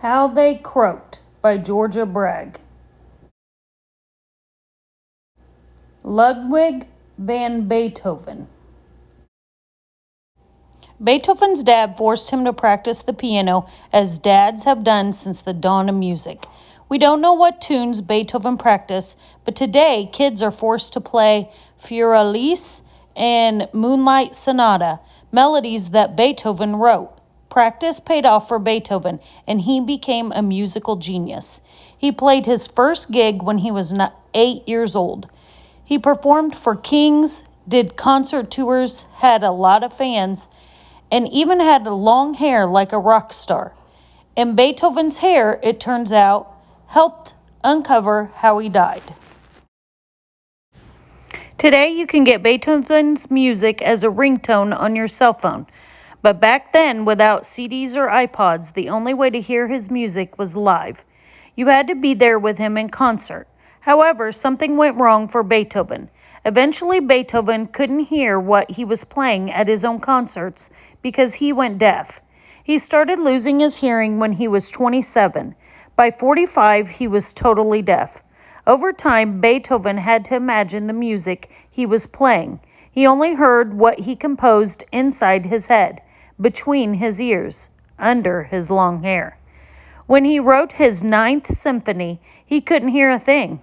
How They Croaked by Georgia Bragg. Ludwig van Beethoven. Beethoven's dad forced him to practice the piano as dads have done since the dawn of music. We don't know what tunes Beethoven practiced, but today kids are forced to play Feuerlies and Moonlight Sonata, melodies that Beethoven wrote. Practice paid off for Beethoven, and he became a musical genius. He played his first gig when he was 8 years old. He performed for kings, did concert tours, had a lot of fans, and even had long hair like a rock star. And Beethoven's hair, it turns out, helped uncover how he died. Today, you can get Beethoven's music as a ringtone on your cell phone. But back then, without CDs or iPods, the only way to hear his music was live. You had to be there with him in concert. However, something went wrong for Beethoven. Eventually, Beethoven couldn't hear what he was playing at his own concerts because he went deaf. He started losing his hearing when he was 27. By 45, he was totally deaf. Over time, Beethoven had to imagine the music he was playing. He only heard what he composed inside his head, between his ears, under his long hair. When he wrote his Ninth Symphony, he couldn't hear a thing.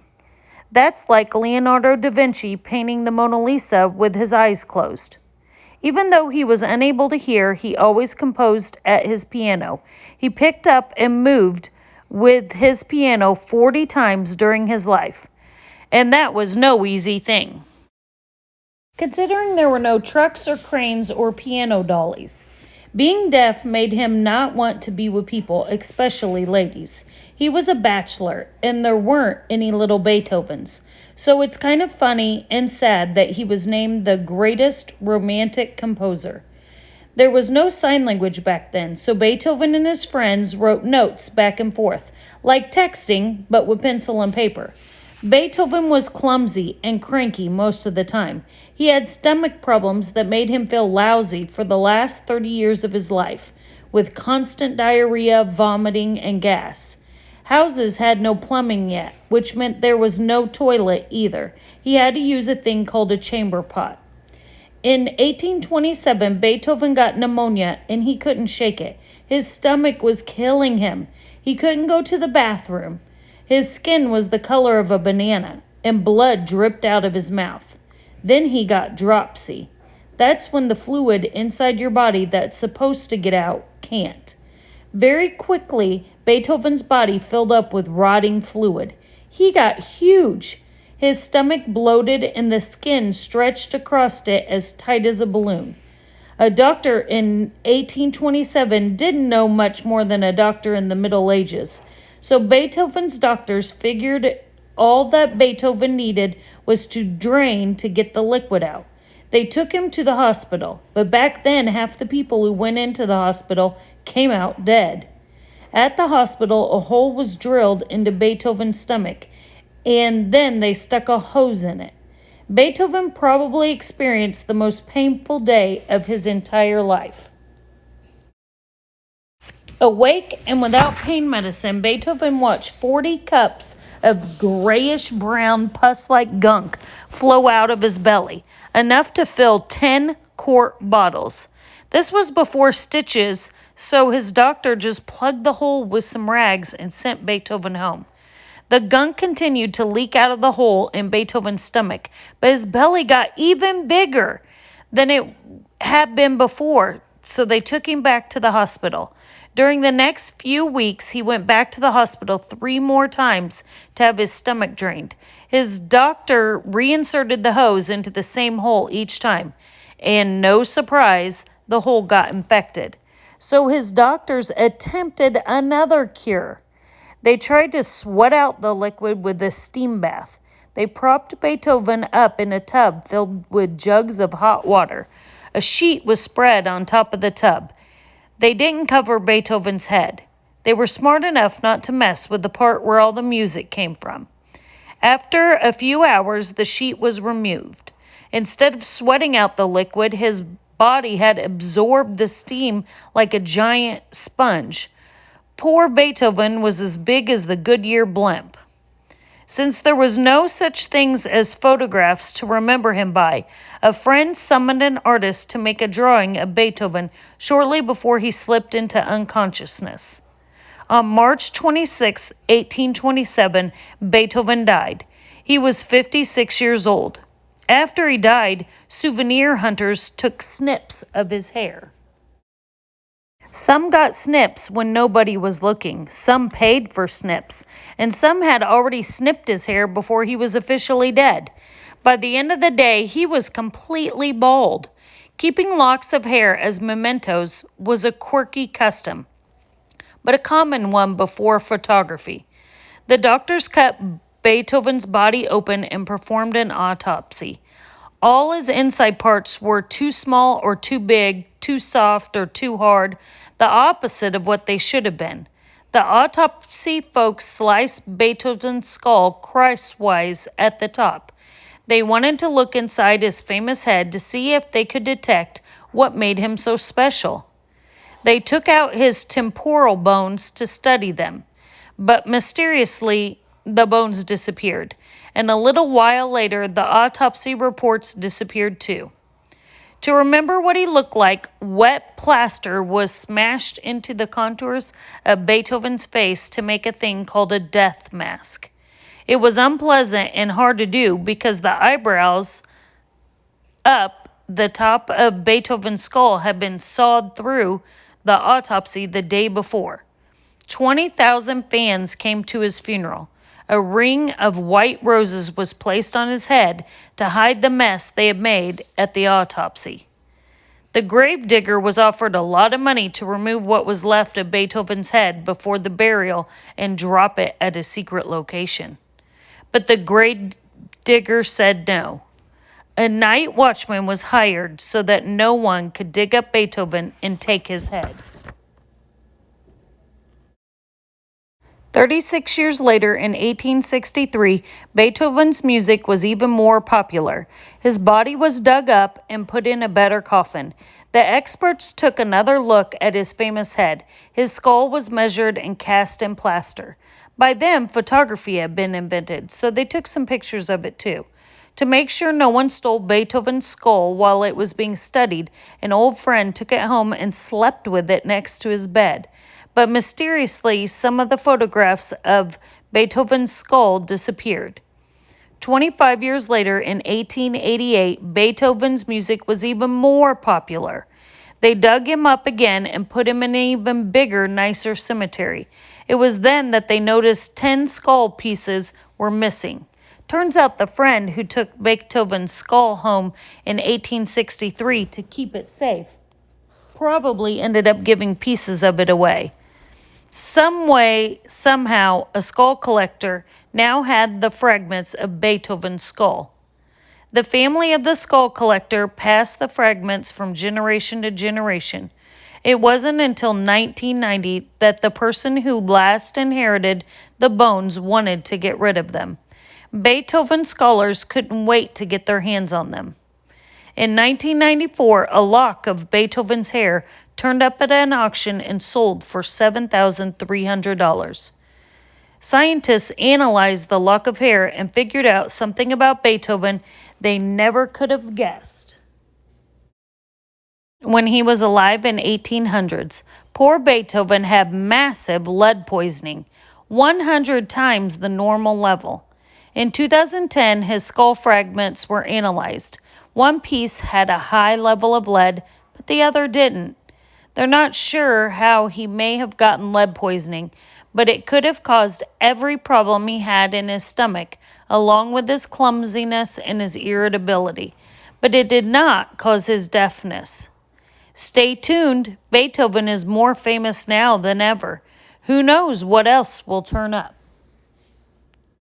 That's like Leonardo da Vinci painting the Mona Lisa with his eyes closed. Even though he was unable to hear, he always composed at his piano. He picked up and moved with his piano 40 times during his life. And that was no easy thing. Considering there were no trucks or cranes or piano dollies, being deaf made him not want to be with people, especially ladies. He was a bachelor, and there weren't any little Beethovens. So it's kind of funny and sad that he was named the greatest romantic composer. There was no sign language back then, so Beethoven and his friends wrote notes back and forth, like texting, but with pencil and paper. Beethoven was clumsy and cranky most of the time. He had stomach problems that made him feel lousy for the last 30 years of his life, with constant diarrhea, vomiting, and gas. Houses had no plumbing yet, which meant there was no toilet either. He had to use a thing called a chamber pot. In 1827, Beethoven got pneumonia and he couldn't shake it. His stomach was killing him. He couldn't go to the bathroom. His skin was the color of a banana, and blood dripped out of his mouth. Then he got dropsy. That's when the fluid inside your body that's supposed to get out can't. Very quickly, Beethoven's body filled up with rotting fluid. He got huge. His stomach bloated and the skin stretched across it as tight as a balloon. A doctor in 1827 didn't know much more than a doctor in the Middle Ages. So Beethoven's doctors figured all that Beethoven needed was to drain to get the liquid out. They took him to the hospital, but back then half the people who went into the hospital came out dead. At the hospital, a hole was drilled into Beethoven's stomach, and then they stuck a hose in it. Beethoven probably experienced the most painful day of his entire life. Awake and without pain medicine, Beethoven watched 40 cups of grayish-brown pus-like gunk flow out of his belly, enough to fill 10 quart bottles. This was before stitches, so his doctor just plugged the hole with some rags and sent Beethoven home. The gunk continued to leak out of the hole in Beethoven's stomach, but his belly got even bigger than it had been before, so they took him back to the hospital. During the next few weeks, he went back to the hospital 3 more times to have his stomach drained. His doctor reinserted the hose into the same hole each time, and no surprise, the hole got infected. So his doctors attempted another cure. They tried to sweat out the liquid with a steam bath. They propped Beethoven up in a tub filled with jugs of hot water. A sheet was spread on top of the tub. They didn't cover Beethoven's head. They were smart enough not to mess with the part where all the music came from. After a few hours, the sheet was removed. Instead of sweating out the liquid, his body had absorbed the steam like a giant sponge. Poor Beethoven was as big as the Goodyear blimp. Since there was no such things as photographs to remember him by, a friend summoned an artist to make a drawing of Beethoven shortly before he slipped into unconsciousness. On March 26, 1827, Beethoven died. He was 56 years old. After he died, souvenir hunters took snips of his hair. Some got snips when nobody was looking, some paid for snips, and some had already snipped his hair before he was officially dead. By the end of the day, he was completely bald. Keeping locks of hair as mementos was a quirky custom, but a common one before photography. The doctors cut Beethoven's body open and performed an autopsy. All his inside parts were too small or too big, too soft or too hard, the opposite of what they should have been. The autopsy folks sliced Beethoven's skull crosswise at the top. They wanted to look inside his famous head to see if they could detect what made him so special. They took out his temporal bones to study them, but mysteriously, the bones disappeared, and a little while later, the autopsy reports disappeared too. To remember what he looked like, wet plaster was smashed into the contours of Beethoven's face to make a thing called a death mask. It was unpleasant and hard to do because the eyebrows up the top of Beethoven's skull had been sawed through the autopsy the day before. 20,000 fans came to his funeral. A ring of white roses was placed on his head to hide the mess they had made at the autopsy. The gravedigger was offered a lot of money to remove what was left of Beethoven's head before the burial and drop it at a secret location. But the gravedigger said no. A night watchman was hired so that no one could dig up Beethoven and take his head. 36 years later, in 1863, Beethoven's music was even more popular. His body was dug up and put in a better coffin. The experts took another look at his famous head. His skull was measured and cast in plaster. By then, photography had been invented, so they took some pictures of it too. To make sure no one stole Beethoven's skull while it was being studied, an old friend took it home and slept with it next to his bed. But mysteriously, some of the photographs of Beethoven's skull disappeared. 25 years later, in 1888, Beethoven's music was even more popular. They dug him up again and put him in an even bigger, nicer cemetery. It was then that they noticed 10 skull pieces were missing. Turns out the friend who took Beethoven's skull home in 1863 to keep it safe probably ended up giving pieces of it away. Some way, somehow, a skull collector now had the fragments of Beethoven's skull. The family of the skull collector passed the fragments from generation to generation. It wasn't until 1990 that the person who last inherited the bones wanted to get rid of them. Beethoven scholars couldn't wait to get their hands on them. In 1994, a lock of Beethoven's hair turned up at an auction and sold for $7,300. Scientists analyzed the lock of hair and figured out something about Beethoven they never could have guessed. When he was alive in 1800s, poor Beethoven had massive lead poisoning, 100 times the normal level. In 2010, his skull fragments were analyzed. One piece had a high level of lead, but the other didn't. They're not sure how he may have gotten lead poisoning, but it could have caused every problem he had in his stomach, along with his clumsiness and his irritability. But it did not cause his deafness. Stay tuned. Beethoven is more famous now than ever. Who knows what else will turn up?